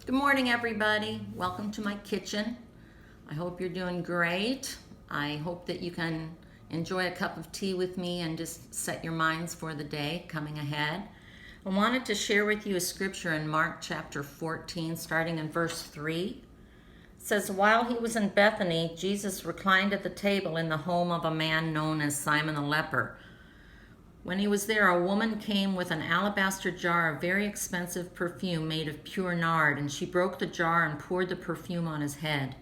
Good morning, everybody. Welcome to my kitchen. I hope you're doing great. I hope that you can enjoy a cup of tea with me and just set your minds for the day coming ahead. I wanted to share with you a scripture in Mark chapter 14, starting in verse 3. It says, "While he was in Bethany, Jesus reclined at the table in the home of a man known as Simon the leper. When he was there, a woman came with an alabaster jar of very expensive perfume made of pure nard, and she broke the jar and poured the perfume on his head.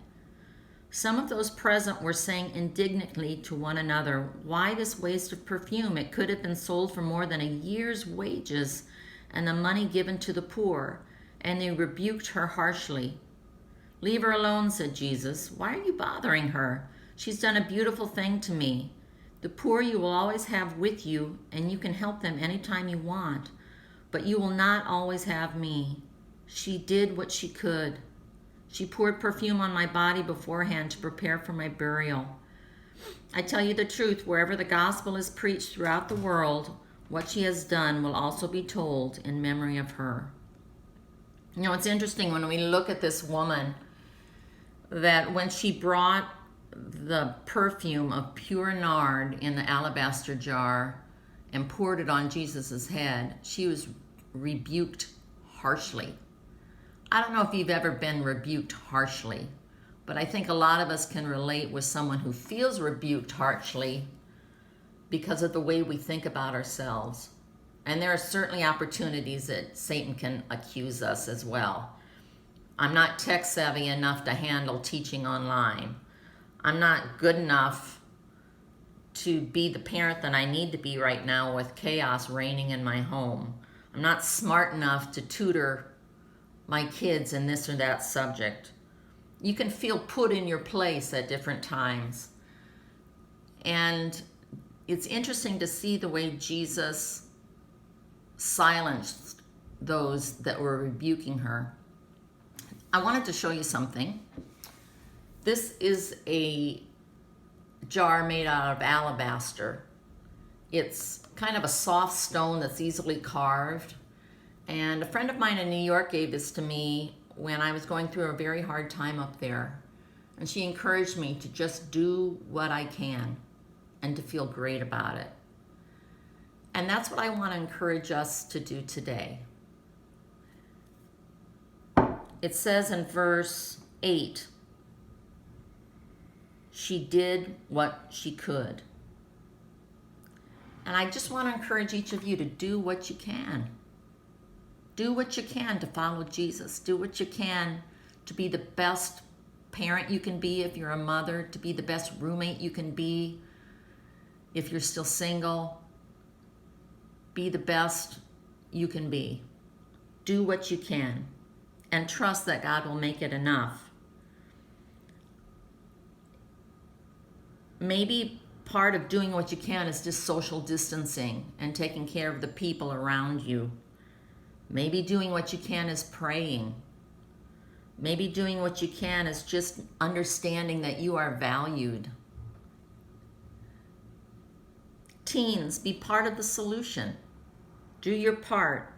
Some of those present were saying indignantly to one another, 'Why this waste of perfume? It could have been sold for more than a year's wages and the money given to the poor.' And they rebuked her harshly. 'Leave her alone,' said Jesus. 'Why are you bothering her? She's done a beautiful thing to me. The poor you will always have with you, and you can help them anytime you want, but you will not always have me. She did what she could. She poured perfume on my body beforehand to prepare for my burial. I tell you the truth, wherever the gospel is preached throughout the world, what she has done will also be told in memory of her.'" You know, it's interesting when we look at this woman that when she brought the perfume of pure nard in the alabaster jar and poured it on Jesus's head, she was rebuked harshly. I don't know if you've ever been rebuked harshly, but I think a lot of us can relate with someone who feels rebuked harshly because of the way we think about ourselves. And there are certainly opportunities that Satan can accuse us as well. I'm not tech savvy enough to handle teaching online. I'm not good enough to be the parent that I need to be right now with chaos reigning in my home. I'm not smart enough to tutor my kids in this or that subject. You can feel put in your place at different times. And it's interesting to see the way Jesus silenced those that were rebuking her. I wanted to show you something. This is a jar made out of alabaster. It's kind of a soft stone that's easily carved. And a friend of mine in New York gave this to me when I was going through a very hard time up there. And she encouraged me to just do what I can and to feel great about it. And that's what I want to encourage us to do today. It says in verse 8, she did what she could. And I just want to encourage each of you to do what you can. Do what you can to follow Jesus. Do what you can to be the best parent you can be if you're a mother, to be the best roommate you can be if you're still single. Be the best you can be. Do what you can and trust that God will make it enough. Maybe part of doing what you can is just social distancing and taking care of the people around you. Maybe doing what you can is praying. Maybe doing what you can is just understanding that you are valued. Teens, be part of the solution. Do your part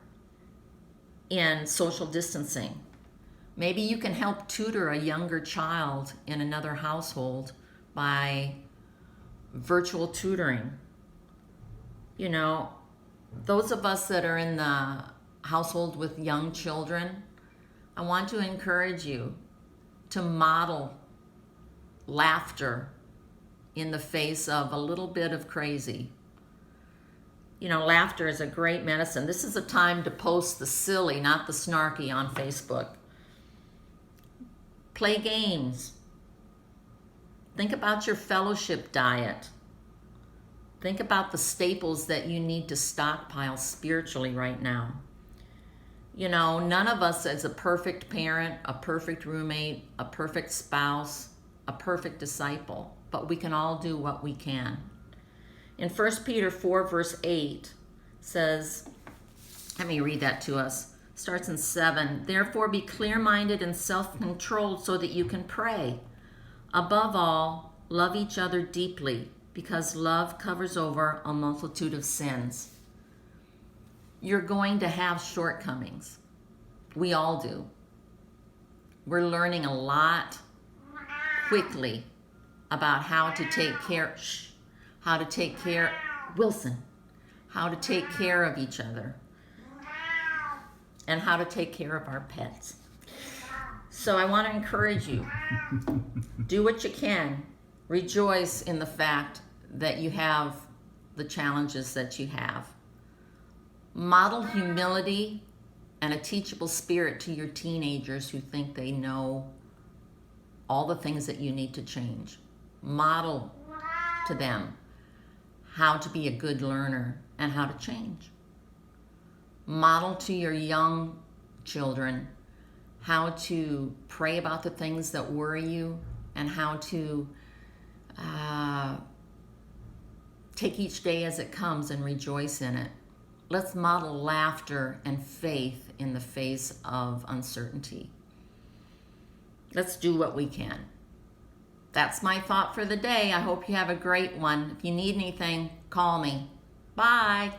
in social distancing. Maybe you can help tutor a younger child in another household by virtual tutoring. You know, those of us that are in the household with young children, I want to encourage you to model laughter in the face of a little bit of crazy. You know, laughter is a great medicine. This is a time to post the silly, not the snarky, on Facebook. Play games. Think about your fellowship diet. Think about the staples that you need to stockpile spiritually right now. You know, none of us is a perfect parent, a perfect roommate, a perfect spouse, a perfect disciple, but we can all do what we can. In 1 Peter 4 verse 8 says, let me read that to us. Starts in 7. "Therefore be clear-minded and self-controlled so that you can pray. Above all, love each other deeply, because love covers over a multitude of sins." You're going to have shortcomings. We all do. We're learning a lot quickly about how to take care, Wilson, how to take care of each other and how to take care of our pets. So I want to encourage you, do what you can. Rejoice in the fact that you have the challenges that you have. Model humility and a teachable spirit to your teenagers who think they know all the things that you need to change. Model to them how to be a good learner and how to change. Model to your young children how to pray about the things that worry you and how to take each day as it comes and rejoice in it. Let's model laughter and faith in the face of uncertainty. Let's do what we can. That's my thought for the day. I hope you have a great one. If you need anything, call me. Bye.